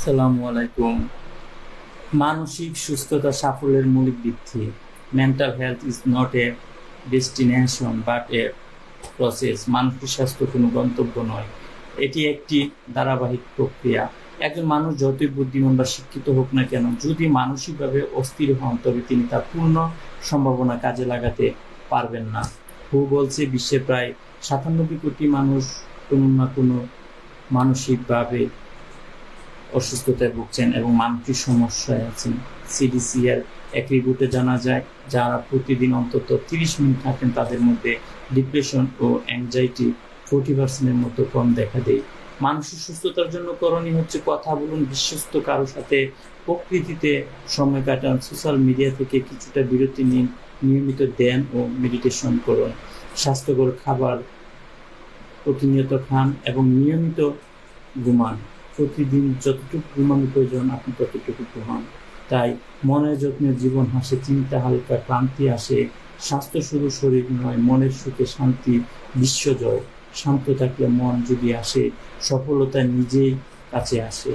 আসসালামু আলাইকুম। মানসিক সুস্থতা সাফল্যের মৌলিক ভিত্তি। Mental health is not a destination but a process. মানসিক স্বাস্থ্য কোনো গন্তব্য নয়, এটি একটি ধারাবাহিক প্রক্রিয়া। একজন মানুষ যতই বুদ্ধিমান বা শিক্ষিত হোক না কেন, যদি মানসিকভাবে অস্থির হন তবে তিনি তার পূর্ণ সম্ভাবনা কাজে লাগাতে পারবেন না। হু বলছে বিশ্বে প্রায় 97 কোটি মানুষ কোনো না কোনো মানসিকভাবে অসুস্থতায় ভুগছেন এবং মানসিক সমস্যায় আছেন। সিডিসি এর এক রিপোর্টে জানা যায়, যারা প্রতিদিন অন্তত 30 মিনিট থাকেন তাদের মধ্যে ডিপ্রেশন ও অ্যাংজাইটি 40% মতো কম দেখা দেয়। মানসিক সুস্থতার জন্য করণীয় হচ্ছে কথা বলুন বিশ্বস্ত কারোর সাথে, প্রকৃতিতে সময় কাটান, সোশ্যাল মিডিয়া থেকে কিছুটা বিরতি নিন, নিয়মিত ধ্যান ও মেডিটেশন করুন, স্বাস্থ্যকর খাবার প্রতিনিয়ত খান এবং নিয়মিত ঘুমান। প্রতিদিন যতটুকু ঘুমানো প্রয়োজন আপনি ততটুকু ঘুমান। তাই মনের যত্নে জীবন হাসে, চিন্তা হালকা, ক্লান্তি আসে। স্বাস্থ্য শুধু শরীর নয়, মনের সুখে শান্তি বিশ্বজয়। শান্ত থাকলে মন যদি আসে, সফলতা নিজেই কাছে আসে।